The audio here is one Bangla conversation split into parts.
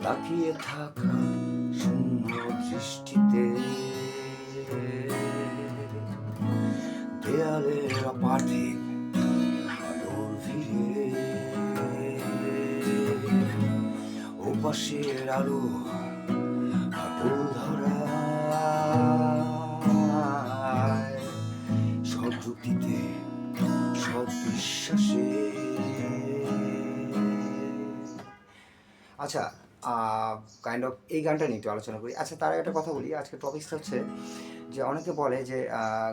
তাকিয়ে থাকা শূন্য দৃষ্টিতে দেয়ালের অপার্থিব আলোর ভিড়ে ওপাশের আলো আটল ধরা সব যুক্তিতে সব বিশ্বাসে। আচ্ছা, কাইন্ড অফ এই গানটা নিয়ে একটু আলোচনা করি। আচ্ছা, তার একটা কথা বলি। আজকে টপিকসটা হচ্ছে যে অনেকে বলে যে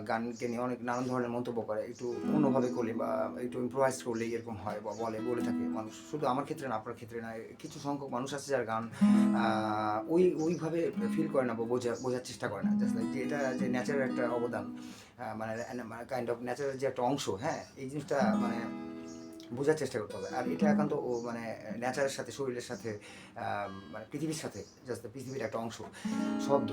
গানকে নিয়ে অনেক নানান ধরনের মন্তব্য করে, একটু অন্যভাবে করলে বা একটু ইম্প্রোভাইজ করলে এরকম হয় বা বলে থাকে মানুষ। শুধু আমার ক্ষেত্রে না, আপনার ক্ষেত্রে না, কিছু সংখ্যক মানুষ আছে যার গান ওইভাবে ফিল করে না বা বোঝার চেষ্টা করে না। জাস্ট লাইক যে এটা যে ন্যাচারাল একটা অবদান, মানে কাইন্ড অফ ন্যাচারাল যে একটা অংশ, হ্যাঁ, এই জিনিসটা মানে বোঝার চেষ্টা করতে হবে। আর এটা একান্ত ও মানে ন্যাচারের সাথে, শরীরের সাথে, মানে পৃথিবীর সাথে, জাস্ট পৃথিবীর একটা অংশ, শব্দ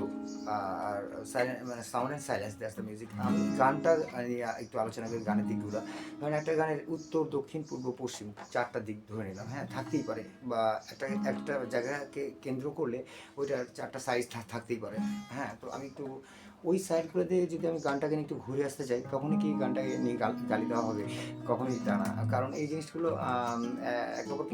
আর সাইলেন্ট, মানে sound and silence, that's the music. আমি গানটা নিয়ে একটু আলোচনা করি, গানের দিকগুলো। ধরেন একটা গানের উত্তর, দক্ষিণ, পূর্ব, পশ্চিম চারটা দিক ধরে নিলাম, হ্যাঁ, থাকতেই পারে, বা একটা জায়গাকে কেন্দ্র করলে ওইটার চারটা সাইজ থাকতেই পারে, হ্যাঁ। তো আমি একটু ওই সাইডগুলো দিয়ে যদি আমি গানটাকে নিয়ে একটু ঘুরে আসতে চাই, তখনই কি গানটাকে নিয়ে গালি দেওয়া হবে? কখনোই তা না। কারণ এই জিনিসগুলো একরকম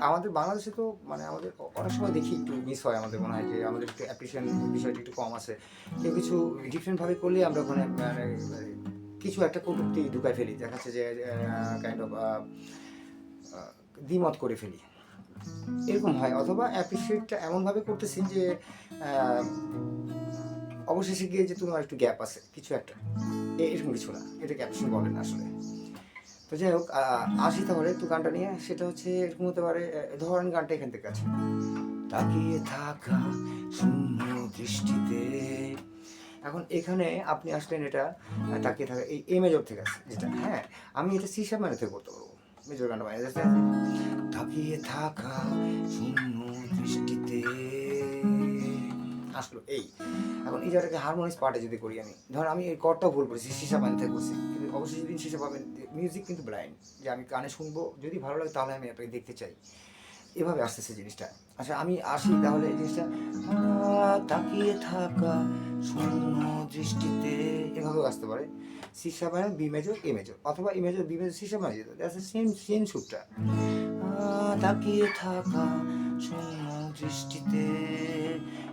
আমাদের বাংলাদেশে তো মানে আমাদের অনেক সময় দেখি একটু মিস হয়, আমাদের মনে হয় যে আমাদের একটু অ্যাপ্রিসিয়েশন বিষয়টা একটু কম আছে। কেউ কিছু ডিফারেন্টভাবে করলে আমরা ওখানে মানে কিছু একটা কটূক্তি ঢুকাই ফেলি, দেখা যাচ্ছে যে কাইন্ড অফ দ্বিমত করে ফেলি, এরকম হয়। অথবা অ্যাপ্রিসিয়েটটা এমনভাবে করতেছি যে অবশেষে গিয়ে যে তোমার একটু গ্যাপ আছে কিছু একটা, এরকম কিছু না, এটা ক্যাপশন বলে না আসলে। তো যাই হোক, আসি তাহলে একটু গানটা নিয়ে। সেটা হচ্ছে এরকম হতে পারে, ধরেন গানটা এখান থেকে আছে, তাকিয়ে থাকা শূন্য দৃষ্টিতে। এখন এখানে আপনি আসলেন, এটা তাকিয়ে থাকা এই এ মেজর থেকে আছে যেটা, হ্যাঁ, আমি এটা সি শার্প মাইনর থেকে করতে পারবো, মেজর গানটা বানিয়ে যাচ্ছে তাকিয়ে থাকা শূন্য দৃষ্টিতে আসলো এই। এখন এই জায়গাটাকে হারমোনিয়াস পার্টে যদি করি আমি, ধর আমি এই কর্ডটাও ভুল করেছি, সীসা বানিয়ে থেকে করছি, কিন্তু অবশ্যই যদি সীসা পাবেন, মিউজিক কিন্তু ব্লাইন্ড, যে আমি গানে শুনবো, যদি ভালো লাগে তাহলে আমি আপনাকে দেখতে চাই, এভাবে আসতেছে জিনিসটা। আচ্ছা, আমি আসি তাহলে এই জিনিসটা, তাকিয়ে থাকা শূন্য দৃষ্টিতে, এভাবেও আসতে পারে। সীসা বানিয়ে বি মেজর এ মেজর, অথবা এ মেজর বি মেজর সীসা বানিয়ে যেত, সেম সেম সুরটা, তাকিয়ে থাকা শূন্য দৃষ্টিতে।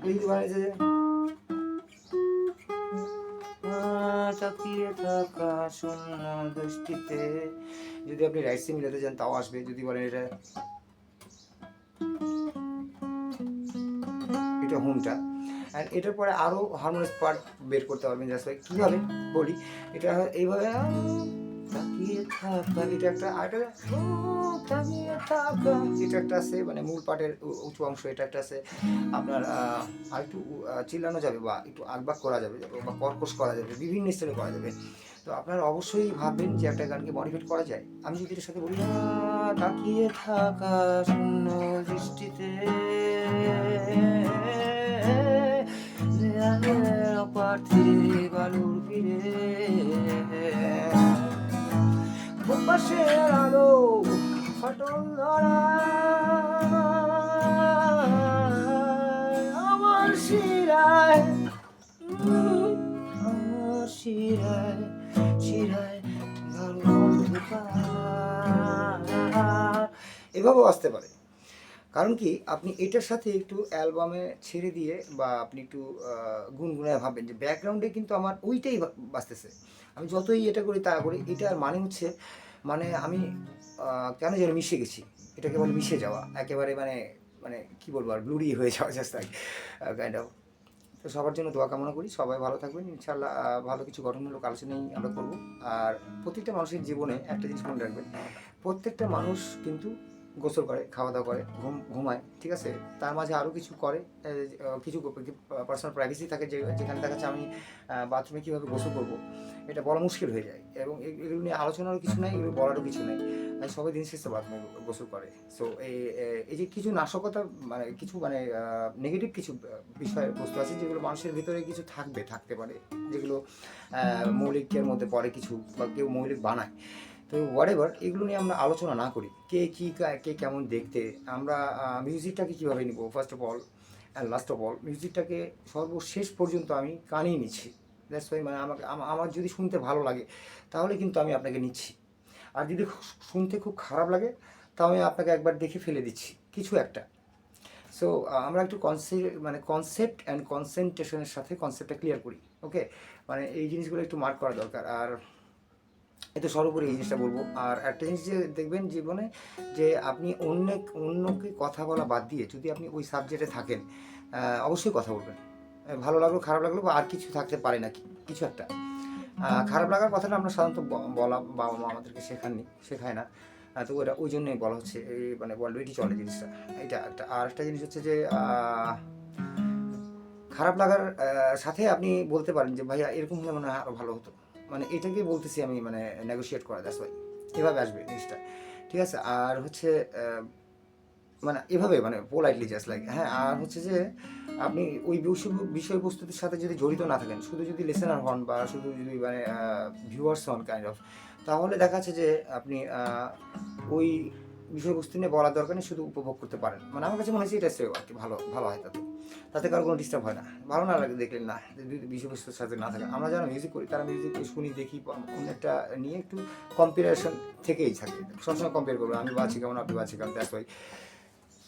এই যদি বানিয়েছে তাকিয়ে থাকা শূন্য দৃষ্টিতে, যদি আপনি রাইট সে মিলাতে যান তাও আসবে। যদি বলেন এটা হোমটা, অ্যান্ড এটার পরে আরও হারমোনিয়াস পার্ট বের করতে পারবেন। জাস্ট কীভাবে বলি, এটা এইভাবে তাকিয়ে থাকা, এটা একটা, আর তাকিয়ে থাকা, এটা একটা আছে মানে মূল পার্টের উঁচু অংশ, এটা একটা আছে আপনার আর একটু চিল্লানো যাবে, বা একটু আগবাগ করা যাবে, বা কর্কশ করা যাবে, বিভিন্ন স্টাইলে করা যাবে। তো আপনারা অবশ্যই ভাববেন যে একটা গানকে মডিফাইড করা যায়। আমি যদি এটার সাথে বলি তাকিয়ে থাকা শূন্য দৃষ্টিতে পার্থিব আলোর ভিড়ে পাশের আলো ফাটল ধরা আমার শিরায়, আমার শিরায় শিরায় এভাবেও আসতে পারে। কারণ কি, আপনি এটার সাথে একটু অ্যালবামে ছেড়ে দিয়ে, বা আপনি একটু গুনগুনায় ভাববেন যে ব্যাকগ্রাউন্ডে কিন্তু আমার ওইটাই বাজতেছে, আমি যতই এটা করি তা করি, এটার মানে হচ্ছে, মানে আমি কেন যেন মিশে গেছি, এটাকে বলে মিশে যাওয়া একেবারে, মানে মানে কী বলবো আর, ব্লুরি হয়ে যাওয়া, জাস্ট লাইক কাইন্ড অফ। তো সবার জন্য দোয়া কামনা করি, সবাই ভালো থাকবেন ইনশাল্লাহ। ভালো কিছু গঠনমূলক আলোচনাই আমরা করবো। আর প্রত্যেকটা মানুষের জীবনে একটা জিনিস মনে রাখবেন, প্রত্যেকটা মানুষ কিন্তু গোসল করে, খাওয়া দাওয়া করে, ঘুমায়, ঠিক আছে? তার মাঝে আরও কিছু করে, কিছু পার্সোনাল প্রাইভেসি থাকে যেখানে দেখা যাচ্ছে আমি বাথরুমে কীভাবে গোসল করবো এটা বলা মুশকিল হয়ে যায়, এবং এগুলো নিয়ে আলোচনারও কিছু নেই, এগুলো বলারও কিছু নেই। সবাই দিন শেষে বাথরুমে গোসল করে। সো এই যে কিছু নাশকতা, মানে কিছু মানে নেগেটিভ কিছু বিষয়বস্তু আছে যেগুলো মানুষের ভিতরে কিছু থাকতে পারে, যেগুলো মৌলিকের মধ্যে পড়ে কিছু, বা কেউ মৌলিক বানায়। তো হোয়াটএভার, এগুলো নিয়ে আমরা আলোচনা না করি, কে কেমন দেখতে, আমরা মিউজিকটাকে কীভাবে নিব, first of all and last of all মিউজিকটাকে সর্বশেষ পর্যন্ত আমি কানেই নিচ্ছি। দ্যাটস ওয়াই, মানে আমার যদি শুনতে ভালো লাগে তাহলে কিন্তু আমি আপনাকে নিচ্ছি, আর যদি শুনতে খুব খারাপ লাগে তাহলে আমি আপনাকে একবার দেখে ফেলে দিচ্ছি কিছু একটা। সো আমরা একটু কনসেপ্ট অ্যান্ড কনসেন্ট্রেশনের সাথে কনসেপ্টটা ক্লিয়ার করি, ওকে? মানে এই জিনিসগুলো একটু মার্ক করা দরকার। আর এতে সর্বোপরি এই জিনিসটা বলবো। আর একটা জিনিস যে দেখবেন জীবনে, যে আপনি অন্যকে কথা বলা বাদ দিয়ে যদি আপনি ওই সাবজেক্টে থাকেন, অবশ্যই কথা বলবেন। ভালো লাগলো খারাপ লাগলো বা আর কিছু থাকতে পারে নাকি কিছু একটা। খারাপ লাগার কথাটা আমরা সাধারণত বলা বাবা মা আমাদেরকে শেখায় না। তো ওই জন্যই বলা হচ্ছে, এই মানে অলরেডি চলে জিনিসটা। এটা একটা। আর একটা জিনিস হচ্ছে যে খারাপ লাগার সাথে আপনি বলতে পারেন যে ভাইয়া এরকম হলে মনে হয় আরও ভালো হতো, মানে এটাকে বলতেছি আমি, মানে নেগোশিয়েট করা, দ্যাটস ওয়াই এভাবে আসবে জিনিসটা, ঠিক আছে? আর হচ্ছে মানে এভাবে, মানে পোলাইটলি জাস্ট লাইক, হ্যাঁ। আর হচ্ছে যে আপনি ওই বিষয়বস্তুর সাথে যদি জড়িত না থাকেন, শুধু যদি লিসেনার হন বা শুধু যদি মানে ভিউয়ার্স হন কাইন্ড অফ, তাহলে দেখা যাচ্ছে যে আপনি ওই বিষয়বস্তু নিয়ে বলার দরকার নেই, শুধু উপভোগ করতে পারেন। মানে আমার কাছে মনে হচ্ছে এটা আর কি ভালো হয়, তাতে কারো কোনো ডিস্টার্ব হয় না। ভালো না লাগে দেখলেন না, বিষয়বস্তুর সাথে না থাকে। আমরা যারা মিউজিক করি তারা মিউজিক শুনি, দেখি, কোনো একটা নিয়ে একটু কম্পারিজন থেকেই থাকে, সবসময় কম্পেয়ার করবো, আমি বাঁচি কেমন, আপনি বাঁচি কেমন, দ্যাটস ওয়াই।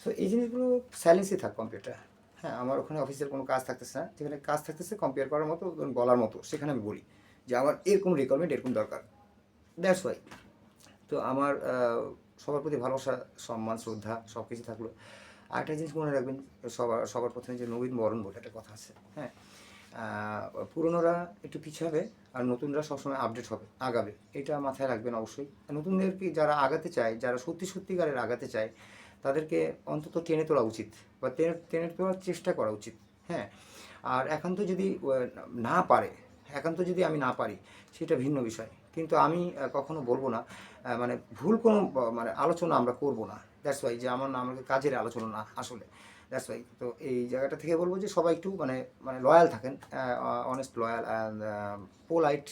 সো এই জিনিসগুলো সাইলেন্সই থাক কম্পিউটার। হ্যাঁ, আমার ওখানে অফিসের কোনো কাজ থাকতেছে না, যেখানে কাজ থাকতেছে কম্পেয়ার করার মতো, বলার মতো, সেখানে আমি বলি যে আমার এরকম রিকোয়ারমেন্ট, এরকম দরকার, দ্যাটস ওয়াই। তো আমার সবার প্রতি ভালোবাসা, সম্মান, শ্রদ্ধা সব কিছু থাকলো। আরেকটা জিনিস মনে রাখবেন, সবার প্রথমে যে নবীন বরণ বলে একটা কথা আছে, হ্যাঁ। পুরনোরা একটু পিছাবে আর নতুনরা সবসময় আপডেট হবে, আগাবে, এটা মাথায় রাখবেন অবশ্যই। নতুনদেরকে যারা আগাতে চায়, যারা সত্যিকারের আগাতে চায়, তাদেরকে অন্তত টেনে তোলা উচিত, বা টেনে তোলার চেষ্টা করা উচিত, হ্যাঁ। আর একান্ত যদি না পারে, একান্ত যদি আমি না পারি, সেটা ভিন্ন বিষয়, কিন্তু আমি কখনো বলবো না, মানে ভুল কোনো মানে আলোচনা আমরা করবো না, দ্যাটস ওয়াই, যে আমাকে কাজের আলোচনা না আসলে, দ্যাটস ওয়াই। তো এই জায়গাটা থেকে বলবো যে সবাই একটু মানে লয়াল থাকেন, অনেস্ট, লয়াল অ্যান্ড পোলাইট,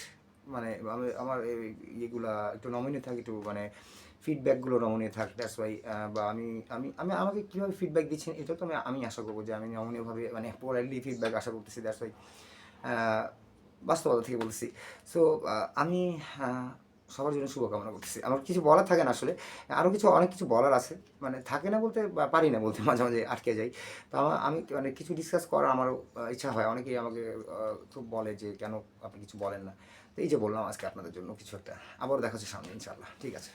মানে আমার ইয়েগুলা একটু নমিনি থাকে, একটু মানে ফিডব্যাকগুলো নমনীয় থাক, দ্যাটস ওয়াই। বা আমি আমি আমি আমাকে কীভাবে ফিডব্যাক দিচ্ছেন এটা তো আমি আশা করবো যে আমি নমনীয়ভাবে, মানে পোলাইটলি ফিডব্যাক আশা করতেছি, দ্যাটস ওয়াই। বাস্তবতা থেকে বলছি। সো আমি সবার জন্য শুভকামনা করতেছি। আমার কিছু বলার থাকে না আসলে, আরও অনেক কিছু বলার আছে, মানে থাকে না বলতে, বা পারি না বলতে, মাঝে মাঝে আটকে যাই। তো আমি মানে কিছু ডিসকাস করার আমারও ইচ্ছা হয়। অনেকেই আমাকে খুব বলে যে কেন আপনি কিছু বলেন না। তো এই যে বললাম আজকে আপনাদের জন্য কিছু একটা, আবারও দেখা হচ্ছে সামনে ইনশাআল্লাহ, ঠিক আছে।